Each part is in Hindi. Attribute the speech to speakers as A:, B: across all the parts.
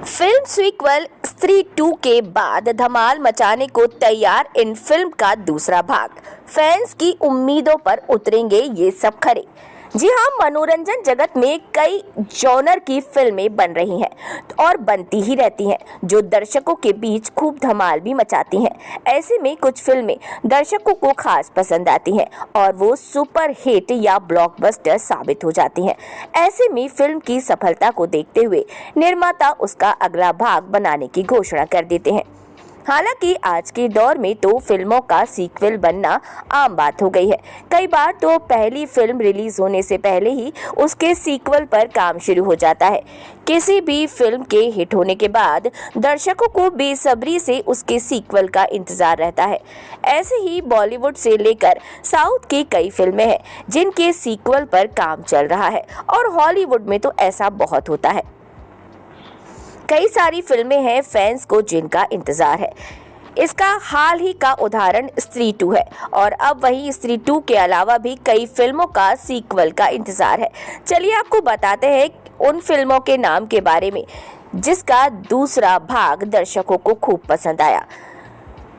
A: फिल्म सीक्वल स्त्री 2 के बाद धमाल मचाने को तैयार इन फिल्म का दूसरा भाग। फैंस की उम्मीदों पर उतरेंगे ये सब खरे। जी हाँ, मनोरंजन जगत में कई जॉनर की फिल्में बन रही हैं और बनती ही रहती हैं, जो दर्शकों के बीच खूब धमाल भी मचाती हैं। ऐसे में कुछ फिल्में दर्शकों को खास पसंद आती हैं और वो सुपर हिट या ब्लॉकबस्टर साबित हो जाती हैं। ऐसे में फिल्म की सफलता को देखते हुए निर्माता उसका अगला भाग बनाने की घोषणा कर देते हैं। हालांकि आज के दौर में तो फिल्मों का सीक्वल बनना आम बात हो गई है। कई बार तो पहली फिल्म रिलीज होने से पहले ही उसके सीक्वल पर काम शुरू हो जाता है। किसी भी फिल्म के हिट होने के बाद दर्शकों को बेसब्री से उसके सीक्वल का इंतजार रहता है। ऐसे ही बॉलीवुड से लेकर साउथ की कई फिल्में हैं जिनके सीक्वल पर काम चल रहा है और हॉलीवुड में तो ऐसा बहुत होता है। कई सारी फिल्में हैं फैंस को जिनका इंतजार है। इसका हाल ही का उदाहरण स्त्री 2 है और अब वही स्त्री 2 के अलावा भी कई फिल्मों का सीक्वल का इंतजार है। चलिए आपको बताते हैं उन फिल्मों के नाम के बारे में जिसका दूसरा भाग दर्शकों को खूब पसंद आया।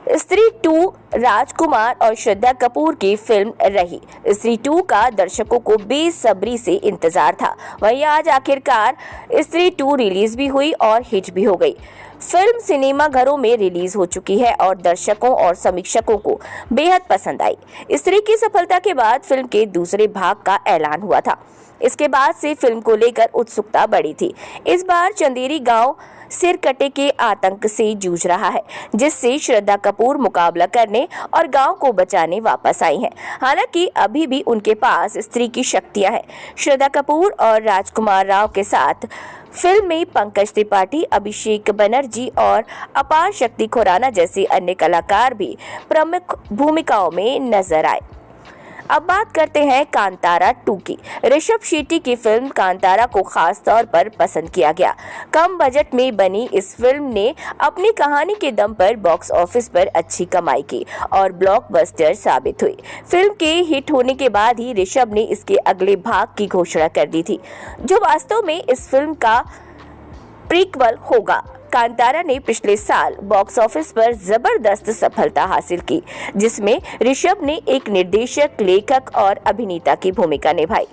A: स्त्री 2 राजकुमार और श्रद्धा कपूर की फिल्म रही। स्त्री 2 का दर्शकों को बेसब्री से इंतजार था। वहीं आज आखिरकार स्त्री 2 रिलीज भी हुई और हिट भी हो गई। फिल्म सिनेमा घरों में रिलीज हो चुकी है और दर्शकों और समीक्षकों को बेहद पसंद आई। स्त्री की सफलता के बाद फिल्म के दूसरे भाग का ऐलान हुआ था। इसके बाद से फिल्म को लेकर उत्सुकता बढ़ी थी। इस बार चंदेरी गांव सिरकटे के आतंक से जूझ रहा है, जिससे श्रद्धा कपूर मुकाबला करने और गांव को बचाने वापस आई हैं। हालांकि अभी भी उनके पास स्त्री की शक्तियां हैं। श्रद्धा कपूर और राजकुमार राव के साथ फिल्म में पंकज त्रिपाठी, अभिषेक बनर्जी और अपार शक्ति खुराना जैसे अन्य कलाकार भी प्रमुख भूमिकाओं में नजर आए। अब बात करते हैं कांतारा 2 की। ऋषभ शेट्टी की फिल्म कांतारा को खास तौर पर पसंद किया गया। कम बजट में बनी इस फिल्म ने अपनी कहानी के दम पर बॉक्स ऑफिस पर अच्छी कमाई की और ब्लॉकबस्टर साबित हुई। फिल्म के हिट होने के बाद ही ऋषभ ने इसके अगले भाग की घोषणा कर दी थी, जो वास्तव में इस फिल्म का प्रीक्वल होगा। कांतारा ने पिछले साल बॉक्स ऑफिस पर जबरदस्त सफलता हासिल की, जिसमें ऋषभ ने एक निर्देशक, लेखक और अभिनेता की भूमिका निभाई।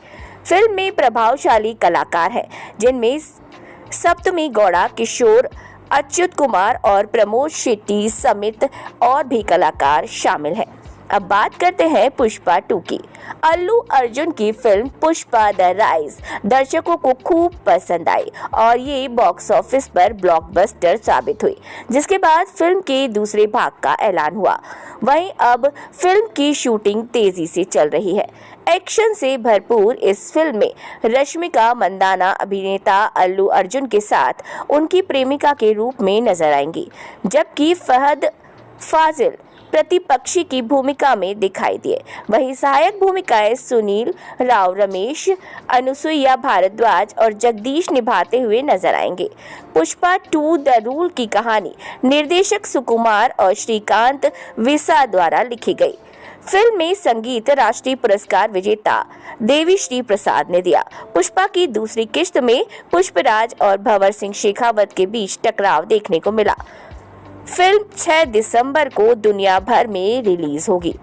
A: फिल्म में प्रभावशाली कलाकार हैं, जिनमें सप्तमी गौड़ा, किशोर, अच्युत कुमार और प्रमोद शेट्टी समेत और भी कलाकार शामिल हैं। अब बात करते हैं पुष्पा 2 की। अल्लू अर्जुन की फिल्म पुष्पा द राइज दर्शकों को खूब पसंद आई और ये बॉक्स ऑफिस पर ब्लॉकबस्टर साबित हुई, जिसके बाद फिल्म के दूसरे भाग का ऐलान हुआ। वहीं अब फिल्म की शूटिंग तेजी से चल रही है। एक्शन से भरपूर इस फिल्म में रश्मिका मंदाना अभिनेता अल्लू अर्जुन के साथ उनकी प्रेमिका के रूप में नजर आएंगी, जबकि फहद फाजिल प्रतिपक्षी की भूमिका में दिखाई दिए। वहीं सहायक भूमिकाएं सुनील राव रमेश, अनुसुईया भारद्वाज और जगदीश निभाते हुए नजर आएंगे। पुष्पा 2 द रूल की कहानी निर्देशक सुकुमार और श्रीकांत विसा द्वारा लिखी गई। फिल्म में संगीत राष्ट्रीय पुरस्कार विजेता देवीश्री प्रसाद ने दिया। पुष्पा की दूसरी किश्त में पुष्पराज और भंवर सिंह शेखावत के बीच टकराव देखने को मिला। फिल्म 6 दिसंबर को दुनिया भर में रिलीज होगी।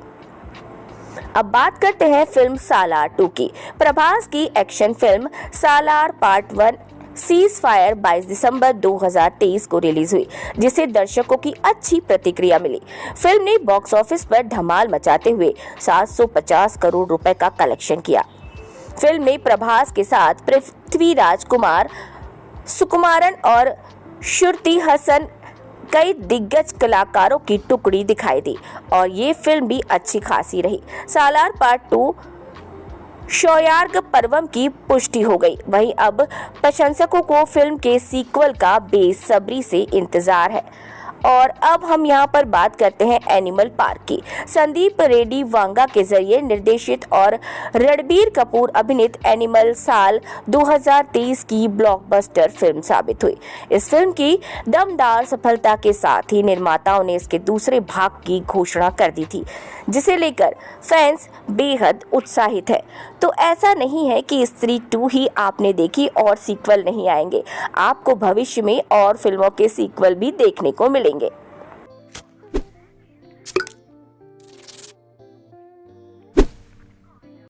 A: अब बात करते हैं फिल्म सालार 2 की। प्रभास की एक्शन फिल्म सालार पार्ट 1 सीज फायर 22 दिसंबर 2023 को रिलीज हुई, जिसे दर्शकों की अच्छी प्रतिक्रिया मिली। फिल्म ने बॉक्स ऑफिस पर धमाल मचाते हुए 750 करोड़ रुपए का कलेक्शन किया। फिल्म में प्रभास के साथ पृथ्वीराज कुमार, सुकुमारन और श्रुति हसन कई दिग्गज कलाकारों की टुकड़ी दिखाई दी और ये फिल्म भी अच्छी खासी रही। सालार पार्ट 2 शौर्यार्ग पर्वम की पुष्टि हो गई। वहीं अब प्रशंसकों को फिल्म के सीक्वल का बेसब्री से इंतजार है। और अब हम यहाँ पर बात करते हैं एनिमल पार्क की। संदीप रेड्डी वांगा के जरिए निर्देशित और रणबीर कपूर अभिनीत एनिमल साल 2023 की ब्लॉकबस्टर फिल्म साबित हुई। इस फिल्म की दमदार सफलता के साथ ही निर्माताओं ने इसके दूसरे भाग की घोषणा कर दी थी, जिसे लेकर फैंस बेहद उत्साहित है। तो ऐसा नहीं है कि स्त्री 2 ही आपने देखी और सीक्वल नहीं आएंगे। आपको भविष्य में और फिल्मों के सीक्वल भी देखने को मिलेंगे।